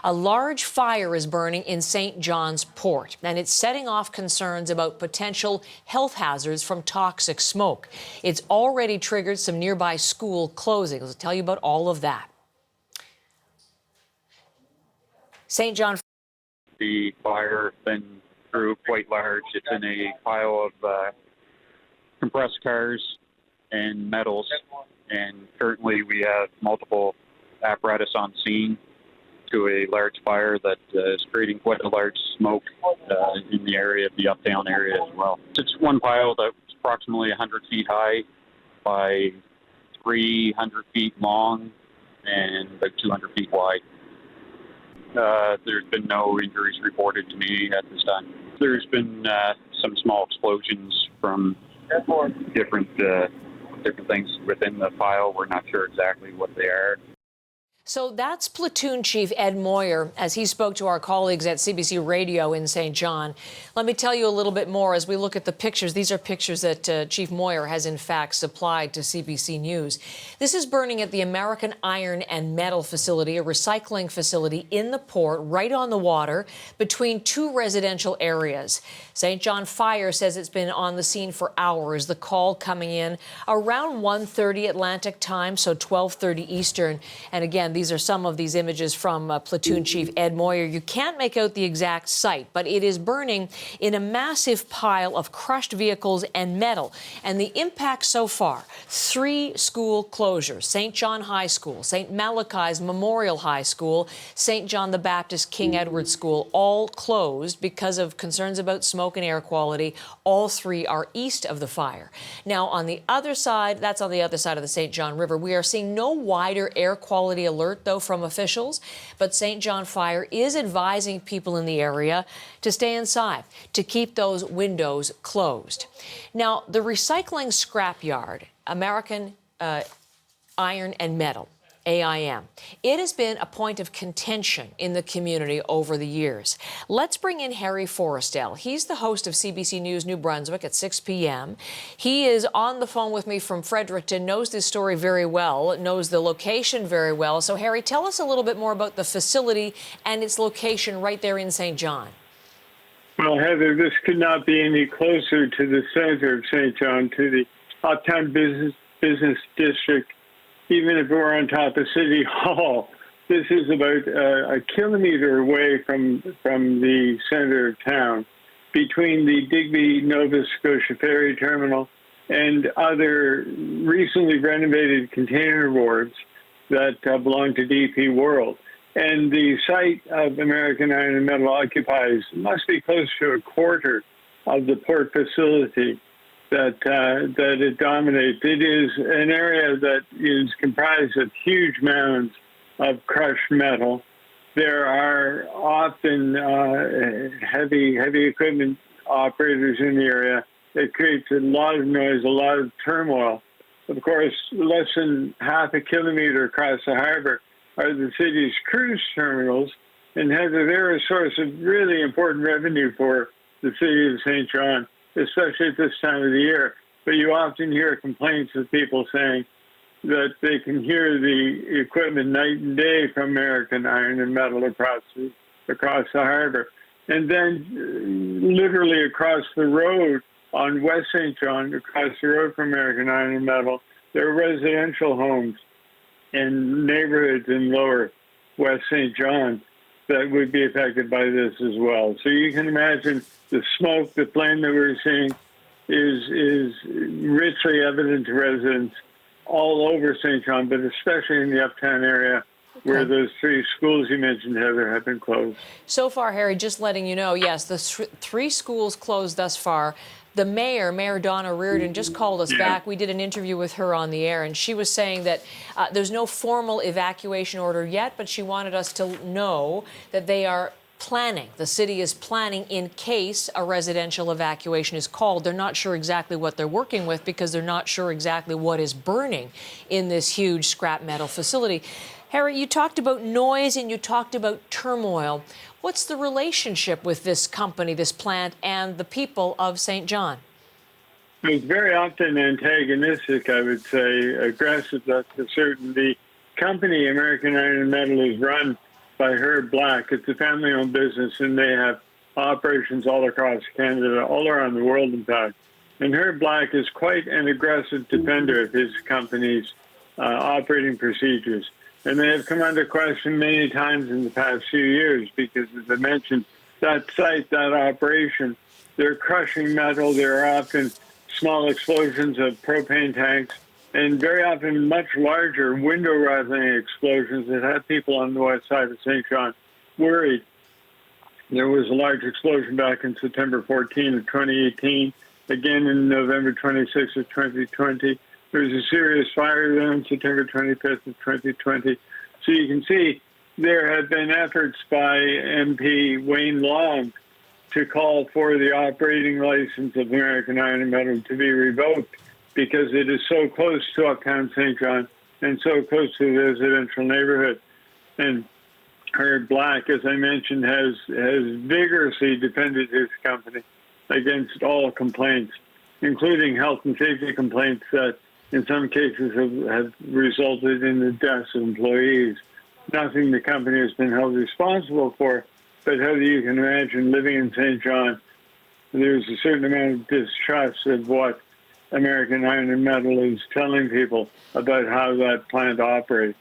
A large fire is burning in St. John's Port, and it's setting off concerns about potential health hazards from toxic smoke. It's already triggered some nearby school closings. I'll tell you about all of that. St. John. The fire then grew quite large. It's in a pile of compressed cars and metals, and currently we have multiple apparatus on scene to a large fire that is creating quite a large smoke in the area of the Uptown area as well. It's one pile that's approximately 100 feet high by 300 feet long and about 200 feet wide. There's been no injuries reported to me at this time. There's been some small explosions from different things within the pile. We're not sure exactly what they are. So that's Platoon Chief Ed Moyer as he spoke to our colleagues at CBC Radio in St. John. Let me tell you a little bit more as we look at the pictures. These are pictures that Chief Moyer has in fact supplied to CBC News. This is burning at the American Iron and Metal Facility, a recycling facility in the port right on the water between two residential areas. St. John Fire says it's been on the scene for hours. The call coming in around 1:30 Atlantic time, so 12:30 Eastern. And again, these are some of these images from Platoon Chief Ed Moyer. You can't make out the exact site, but it is burning in a massive pile of crushed vehicles and metal. And the impact so far, 3 school closures: St. John High School, St. Malachi's Memorial High School, St. John the Baptist King Edward School, all closed because of concerns about smoke and air quality. All 3 are east of the fire. Now, on the other side, that's on the other side of the St. John River, we are seeing no wider air quality alert, though, from officials, but St. John Fire is advising people in the area to stay inside, to keep those windows closed. Now, the recycling scrapyard, American Iron and Metal, AIM. It has been a point of contention in the community over the years. Let's bring in Harry Forrestal. He's the host of CBC News New Brunswick at 6 p.m. He is on the phone with me from Fredericton, knows this story very well, knows the location very well. So, Harry, tell us a little bit more about the facility and its location right there in St. John. Well, Heather, this could not be any closer to the center of St. John, to the Uptown Business District. Even if we're on top of City Hall, this is about a kilometer away from the center of town, between the Digby, Nova Scotia ferry terminal and other recently renovated container wharves that belong to DP World. And the site of American Iron and Metal occupies must be close to a quarter of the port facility that it dominates. It is an area that is comprised of huge mounds of crushed metal. There are often heavy equipment operators in the area. It creates a lot of noise, a lot of turmoil. Of course, less than half a kilometer across the harbor are the city's cruise terminals, and they're a source of really important revenue for the city of St. John, especially at this time of the year. But you often hear complaints of people saying that they can hear the equipment night and day from American Iron and Metal across the harbor. And then literally across the road on West St. John, across the road from American Iron and Metal, there are residential homes and neighborhoods in lower West St. John that would be affected by this as well. So you can imagine the smoke, the flame that we're seeing is richly evident to residents all over St. John, but especially in the Uptown area where those 3 schools you mentioned, Heather, have been closed. So far, Harry, just letting you know, yes, the 3 schools closed thus far. The Mayor Donna Reardon, just called us back. We did an interview with her on the air, and she was saying that there's no formal evacuation order yet, but she wanted us to know that they are planning. The city is planning in case a residential evacuation is called. They're not sure exactly what they're working with because they're not sure exactly what is burning in this huge scrap metal facility. Harry, you talked about noise and you talked about turmoil. What's the relationship with this company, this plant, and the people of St. John? It's very often antagonistic, I would say, aggressive, that's for certain. The company, American Iron and Metal, is run by Herb Black. It's a family-owned business, and they have operations all across Canada, all around the world, in fact. And Herb Black is quite an aggressive defender of his company's operating procedures. And they have come under question many times in the past few years because, as I mentioned, that site, that operation, they're crushing metal. There are often small explosions of propane tanks and very often much larger window rattling explosions that have people on the west side of St. John worried. There was a large explosion back in September 14 of 2018, again in November 26 of 2020. There was a serious fire there on September 25th of 2020. So you can see there have been efforts by MP Wayne Long to call for the operating license of American Iron and Metal to be revoked because it is so close to Uptown St. John and so close to the residential neighborhood. And Herb Black, as I mentioned, has vigorously defended his company against all complaints, including health and safety complaints that in some cases have resulted in the deaths of employees. Nothing the company has been held responsible for, but how you can imagine living in St. John, there's a certain amount of distrust of what American Iron and Metal is telling people about how that plant operates.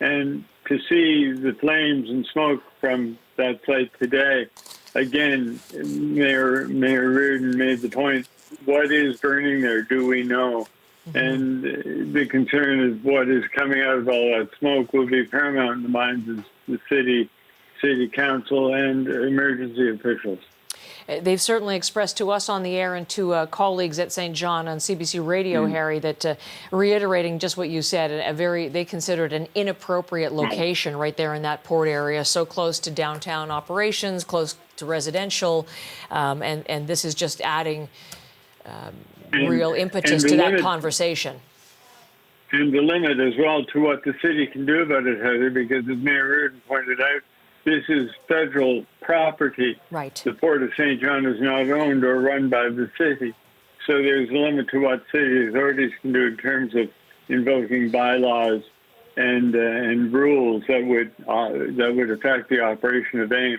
And to see the flames and smoke from that site today, again, Mayor Reardon made the point, what is burning there? Do we know? Mm-hmm. And the concern is what is coming out of all that smoke will be paramount in the minds of the city council and emergency officials. They've certainly expressed to us on the air and to colleagues at St. John on CBC Radio, Harry, that reiterating just what you said, they consider it an inappropriate location right there in that port area, so close to downtown operations, close to residential, and this is just adding real impetus to that conversation. And the limit as well to what the city can do about it, Heather, because as Mayor Reardon pointed out, this is federal property. Right. The Port of St. John is not owned or run by the city. So there's a limit to what city authorities can do in terms of invoking bylaws and rules that would affect the operation of AIM.